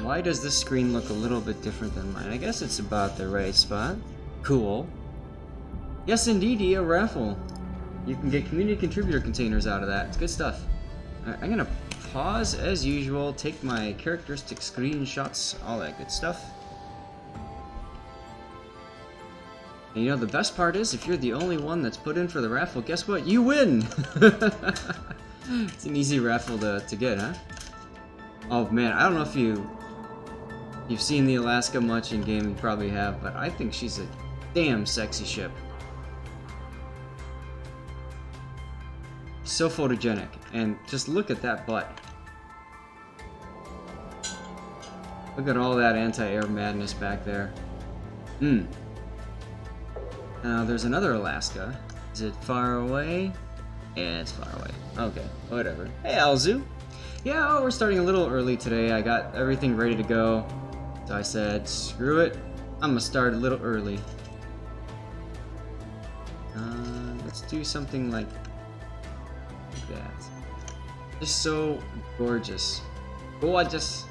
why does this screen look a little bit different than mine? I guess it's about the right spot. Cool. Yes, indeed, a raffle. You can get community contributor containers out of that. It's good stuff. Alright, I'm gonna pause as usual, take my characteristic screenshots, all that good stuff. And you know, the best part is, if you're the only one that's put in for the raffle, guess what? You win! It's an easy raffle to get, huh? Oh man, I don't know if you've seen the Alaska much in game, you probably have, but I think she's a damn sexy ship. So photogenic, and just look at that butt. Look at all that anti-air madness back there. Now there's another Alaska. Is it far away? Yeah, it's far away. Okay, whatever. Hey, Alzu. Yeah, we're starting a little early today. I got everything ready to go. So I said, screw it. I'm gonna start a little early. Let's do something like that. Just so gorgeous. Gorgeous.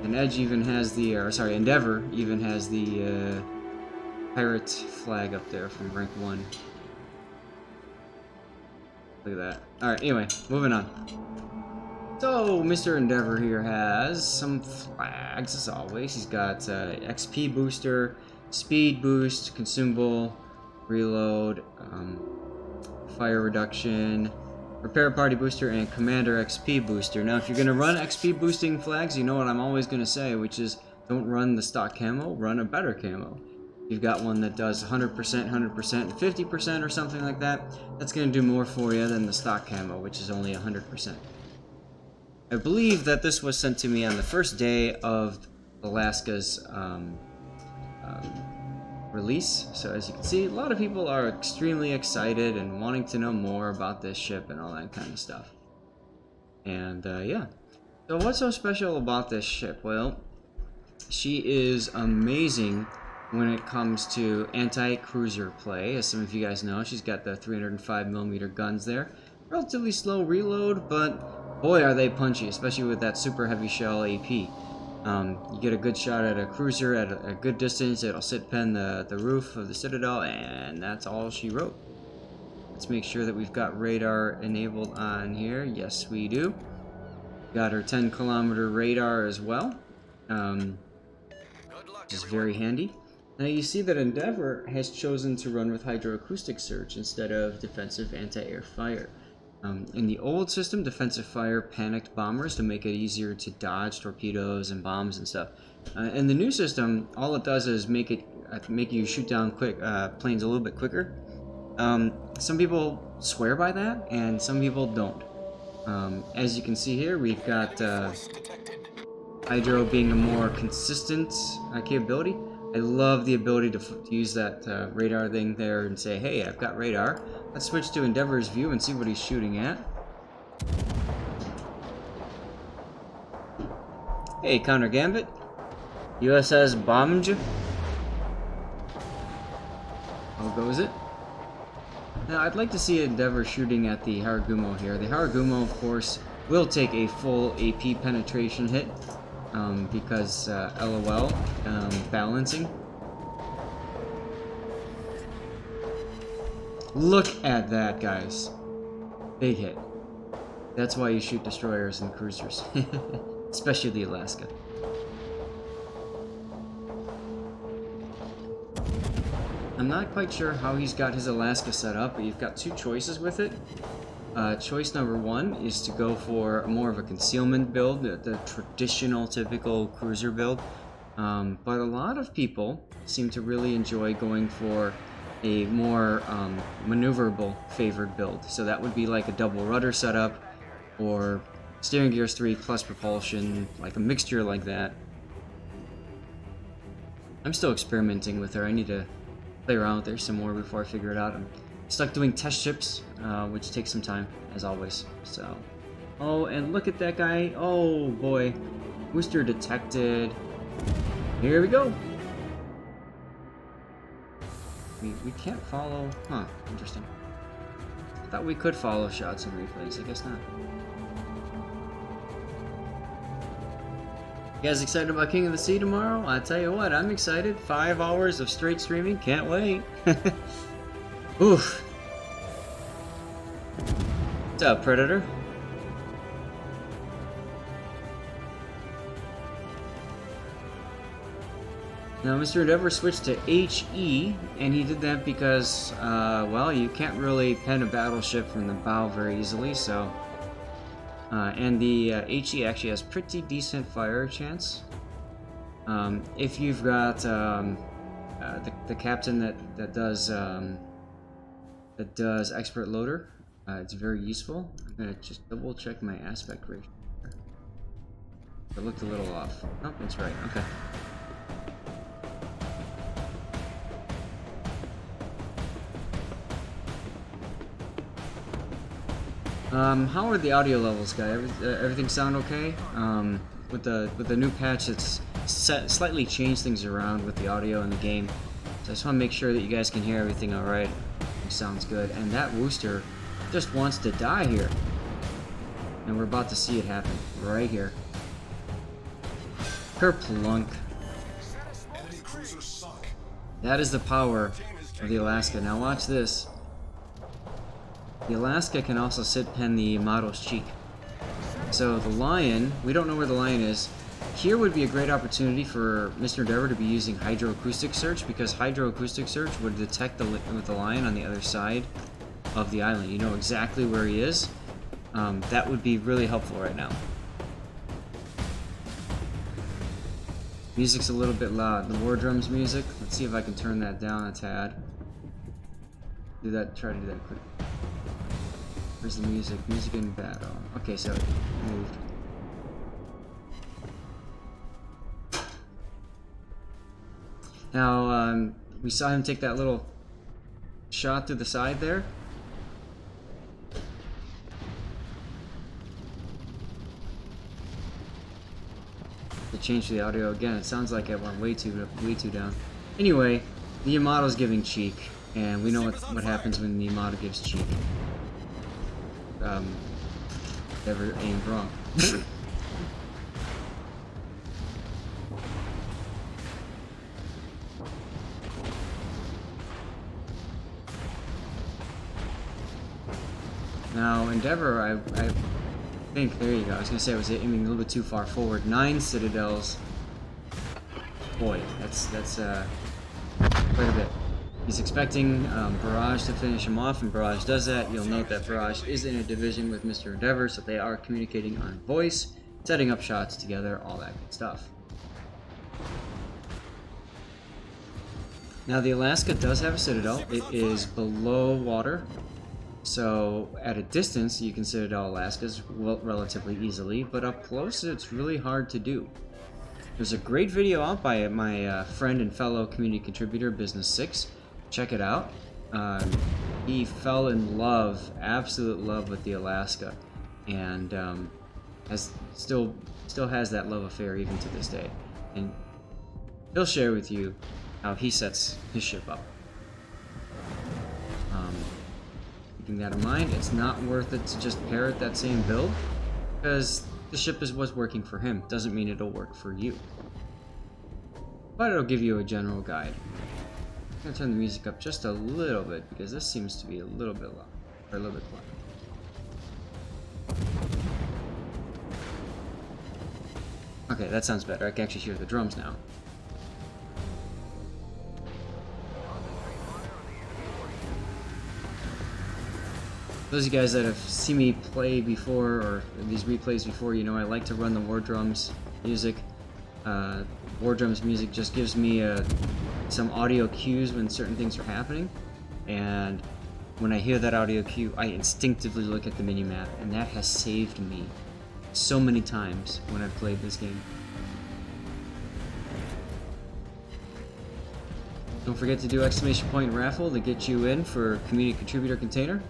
And Edge even has the, or sorry, Endeavor even has the pirate flag up there from rank 1. Look at that. Alright, anyway, moving on. So, Mr. Endeavor here has some flags, as always. He's got XP booster, speed boost, consumable, reload, fire reduction, repair party booster, and commander XP booster. Now, if you're going to run XP boosting flags, you know what I'm always going to say, which is don't run the stock camo, run a better camo. If you've got one that does 100%, 100%, 50% or something like that, that's going to do more for you than the stock camo, which is only 100%. I believe that this was sent to me on the first day of Alaska's release, so as you can see, a lot of people are extremely excited and wanting to know more about this ship and all that kind of stuff. And yeah, so what's so special about this ship? Well, she is amazing when it comes to anti-cruiser play. As some of you guys know, she's got the 305mm guns there. Relatively slow reload, but boy are they punchy, especially with that super heavy shell AP. You get a good shot at a cruiser at a good distance, it'll sit pen the roof of the Citadel, and that's all she wrote. Let's make sure that we've got radar enabled on here. Yes, we do. Got her 10-kilometer radar as well, which is very handy. Now you see that Endeavor has chosen to run with hydroacoustic surge instead of defensive anti-air fire. In the old system, defensive fire panicked bombers to make it easier to dodge torpedoes and bombs and stuff. In the new system, all it does is make you shoot down planes a little bit quicker. Some people swear by that, and some people don't. As you can see here, we've got Hydro being a more consistent capability. I love the ability to use that radar thing there and say, hey, I've got radar. Let's switch to Endeavor's view and see what he's shooting at. Hey, Counter Gambit. USS Bombj. How goes it? Now, I'd like to see Endeavor shooting at the Haragumo here. The Haragumo, of course, will take a full AP penetration hit because LOL, balancing. Look at that, guys. Big hit. That's why you shoot destroyers and cruisers. Especially the Alaska. I'm not quite sure how he's got his Alaska set up, but you've got two choices with it. Choice number one is to go for more of a concealment build, the traditional, typical cruiser build. But a lot of people seem to really enjoy going for a more maneuverable favored build. So that would be like a double rudder setup, or steering gears 3 plus propulsion, like a mixture like that. I'm still experimenting with her. I need to play around with her some more before I figure it out. I'm stuck doing test ships, which takes some time, as always. So, oh, and look at that guy. Oh boy, booster detected. Here we go. We can't follow. Huh? Interesting. I thought we could follow shots and replays. I guess not. You guys excited about King of the Sea tomorrow? I tell you what, I'm excited. 5 hours of straight streaming, can't wait. Oof. What's up, Predator? Now, Mr. Endeavor switched to HE, and he did that because, well, you can't really pen a battleship from the bow very easily, so... and the HE actually has pretty decent fire chance. If you've got the captain that does expert loader, it's very useful. I'm gonna just double check my aspect ratio. It looked a little off. Nope, it's right. Okay. How are the audio levels, guys? Everything sound okay? With the new patch, it's slightly changed things around with the audio in the game. So I just want to make sure that you guys can hear everything all right. It sounds good. And that rooster just wants to die here. And we're about to see it happen right here. Kerplunk. That is the power of the Alaska. Now watch this. The Alaska can also sit pen the model's cheek. So the lion, we don't know where the lion is. Here would be a great opportunity for Mr. Endeavor to be using hydroacoustic search, because hydroacoustic search would detect the lion on the other side of the island. You know exactly where he is. That would be really helpful right now. Music's a little bit loud. The war drums music. Let's see if I can turn that down a tad. Do that. Try to do that quick. Where's the music? Music in battle. Okay, so it moved. Now, we saw him take that little shot through the side there. To change the audio again, it sounds like it went way too down. Anyway, the Yamato's giving cheek, and we know what happens when the Yamato gives cheek. Never aimed wrong. Now, Endeavor, I think, there you go. I was gonna say I was aiming a little bit too far forward. 9 citadels. Boy, that's quite a bit. He's expecting Barrage to finish him off, and Barrage does that. You'll note that Barrage is in a division with Mr. Endeavor, so they are communicating on voice, setting up shots together, all that good stuff. Now, the Alaska does have a citadel. It is below water, so at a distance you can citadel Alaskas relatively easily, but up close it's really hard to do. There's a great video out by my friend and fellow community contributor, Business 6. Check it out. He fell in love, absolute love with the Alaska, and still has that love affair even to this day. And he'll share with you how he sets his ship up. Keeping that in mind, it's not worth it to just parrot that same build, because the ship is what's working for him. Doesn't mean it'll work for you, but it'll give you a general guide. I'm gonna turn the music up just a little bit because this seems to be a little bit loud, or a little bit quiet. Okay, that sounds better. I can actually hear the drums now. Those of you guys that have seen me play before, or these replays before, you know I like to run the war drums music. War drums music just gives me some audio cues when certain things are happening, and when I hear that audio cue, I instinctively look at the minimap, and that has saved me so many times when I've played this game. Don't forget to do exclamation point raffle to get you in for community contributor container.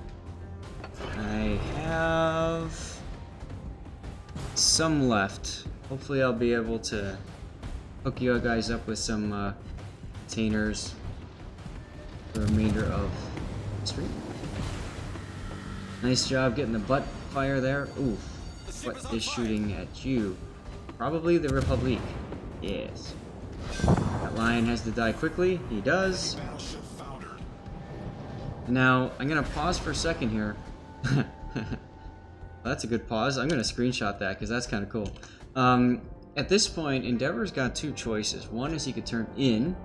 I have some left. Hopefully I'll be able to hook you guys up with some containers for the remainder of the stream. Nice job getting the butt fire there. Ooh, what is shooting at you? Probably the Republic. Yes. That lion has to die quickly. He does. Now, I'm going to pause for a second here. That's a good pause. I'm going to screenshot that because that's kind of cool. At this point, Endeavor's got two choices. One is he could turn in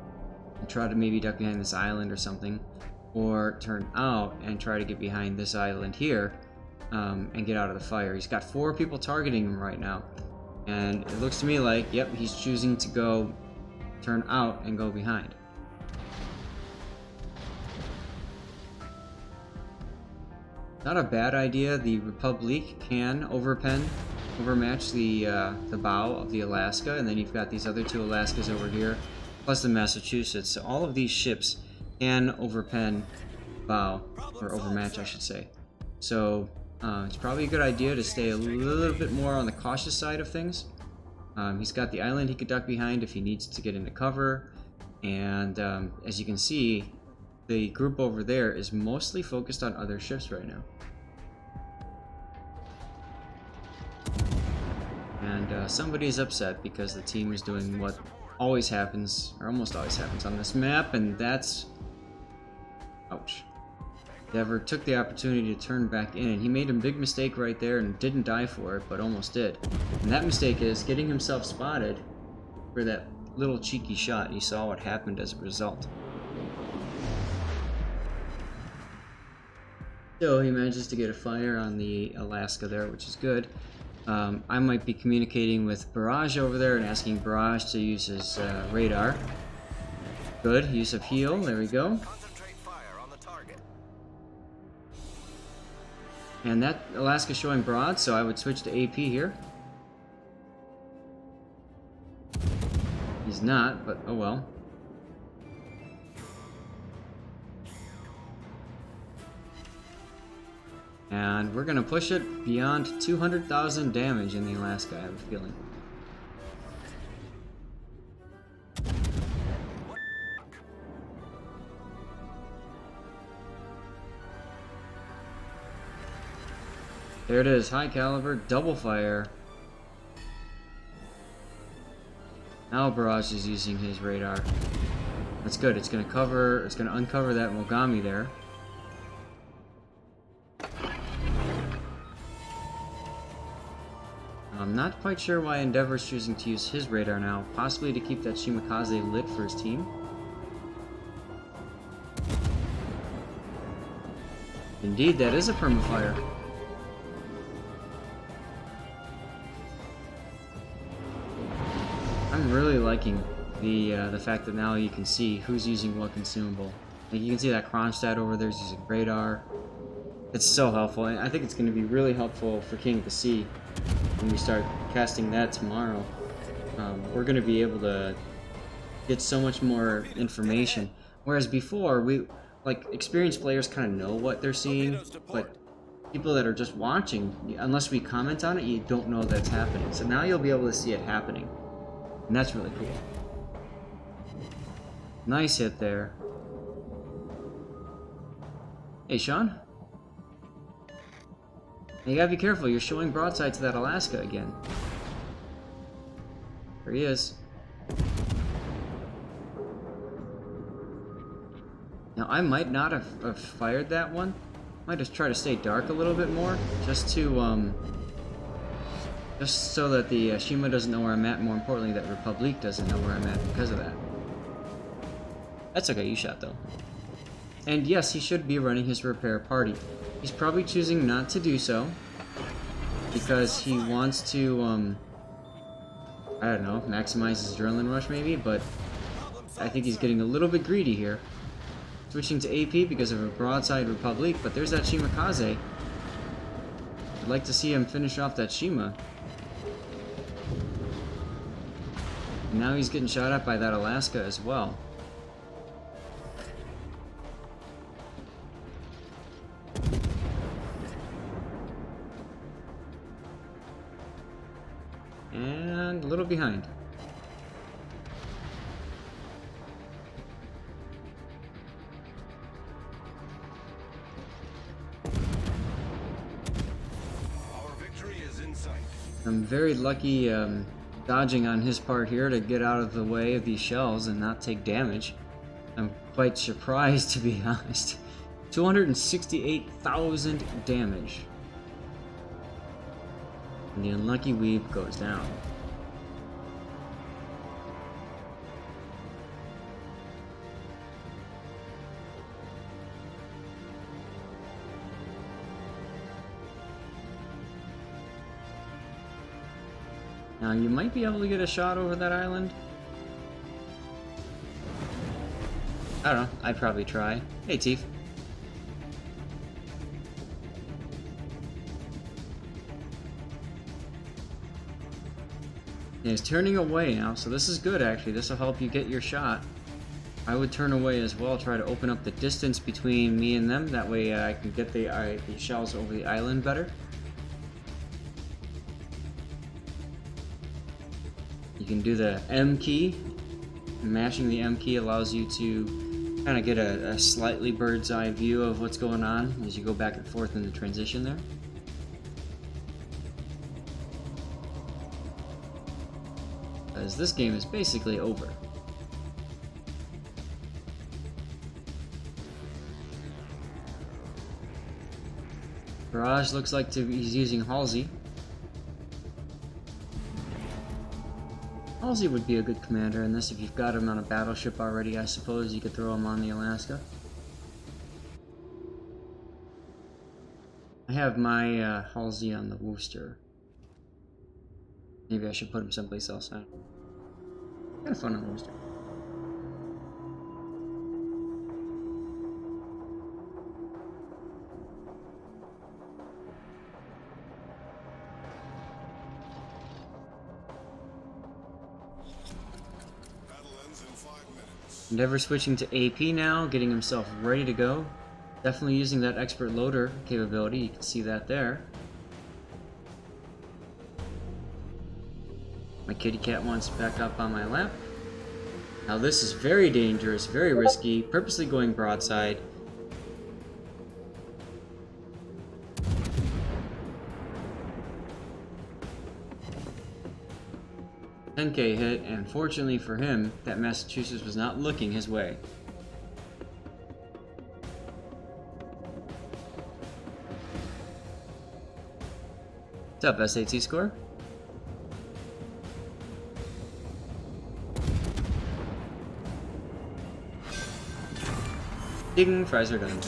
and try to maybe duck behind this island or something, or turn out and try to get behind this island here and get out of the fire. He's got 4 people targeting him right now, and it looks to me like, yep, he's choosing to go turn out and go behind. Not a bad idea. The Republic can overmatch the bow of the Alaska, and then you've got these other 2 Alaskas over here, plus the Massachusetts. So all of these ships can overpen bow, or overmatch, I should say. So it's probably a good idea to stay a little bit more on the cautious side of things. He's got the island he could duck behind if he needs to get into cover, and as you can see, the group over there is mostly focused on other ships right now. And somebody is upset because the team is doing what always happens, or almost always happens on this map, and that's... Ouch. Endeavor took the opportunity to turn back in, and he made a big mistake right there and didn't die for it, but almost did. And that mistake is getting himself spotted for that little cheeky shot. You saw what happened as a result. So he manages to get a fire on the Alaska there, which is good. I might be communicating with Barrage over there and asking Barrage to use his radar. Good, use of heal, there we go. And that Alaska's showing broad, so I would switch to AP here. He's not, but oh well. And we're gonna push it beyond 200,000 damage in the Alaska, I have a feeling. There it is, high caliber, double fire. Now Barrage is using his radar. That's good, it's gonna uncover that Mogami there. I'm not quite sure why Endeavor's choosing to use his radar now, possibly to keep that Shimakaze lit for his team. Indeed, that is a permafire. I'm really liking the fact that now you can see who's using what consumable. Like you can see that Kronstadt over there is using radar. It's so helpful, and I think it's going to be really helpful for King of the Sea when we start casting that tomorrow. We're going to be able to get so much more information, whereas before, experienced players kind of know what they're seeing, but people that are just watching, unless we comment on it, you don't know that's happening. So now you'll be able to see it happening, and that's really cool. Nice hit there. Hey, Sean? You gotta be careful, you're showing broadside to that Alaska again. There he is. Now, I might not have fired that one. Might just try to stay dark a little bit more, just to, just so that the Shima doesn't know where I'm at, more importantly, that Republic doesn't know where I'm at because of that. That's okay, you shot though. And yes, he should be running his repair party. He's probably choosing not to do so because he wants to, I don't know, maximize his adrenaline rush maybe, but I think he's getting a little bit greedy here. Switching to AP because of a broadside Republic, but there's that Shimakaze. I'd like to see him finish off that Shima. And now he's getting shot at by that Alaska as well. And a little behind. Our victory is in sight. I'm very lucky dodging on his part here to get out of the way of these shells and not take damage. I'm quite surprised, to be honest. 268,000 damage. And the unlucky weeb goes down. Now you might be able to get a shot over that island. I don't know, I'd probably try. Hey Tief. And he's turning away now, so this is good actually. This will help you get your shot. I would turn away as well, try to open up the distance between me and them. That way I can get the shells over the island better. You can do the M key. Mashing the M key allows you to kind of get a slightly bird's eye view of what's going on as you go back and forth in the transition there. As this game is basically over. Barrage looks like he's using Halsey. Halsey would be a good commander in this if you've got him on a battleship already. I suppose you could throw him on the Alaska. I have my Halsey on the Worcester. Maybe I should put him someplace else. Kind of fun on the Worcester. Endeavor switching to AP now, getting himself ready to go. Definitely using that expert loader capability, you can see that there. My kitty cat wants back up on my lap. Now this is very dangerous, very risky, purposely going broadside. $10K hit, and fortunately for him, that Massachusetts was not looking his way. What's up, SAT score? Ding, fries are done.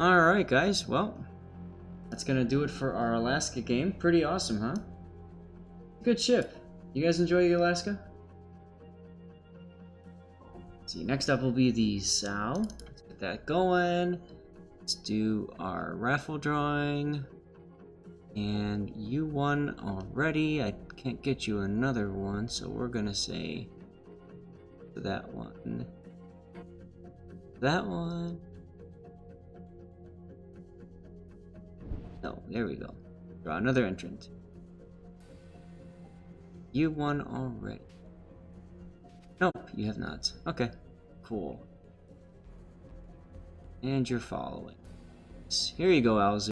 Alright guys, well, that's gonna do it for our Alaska game. Pretty awesome, huh? Good ship. You guys enjoy the Alaska? Let's see, next up will be the Sal. Let's get that going. Let's do our raffle drawing. And you won already. I can't get you another one, so we're gonna say that one. That one. No, there we go. Draw another entrant. You won already. Nope, you have not. Okay, cool. And you're following. Here you go, Alzu.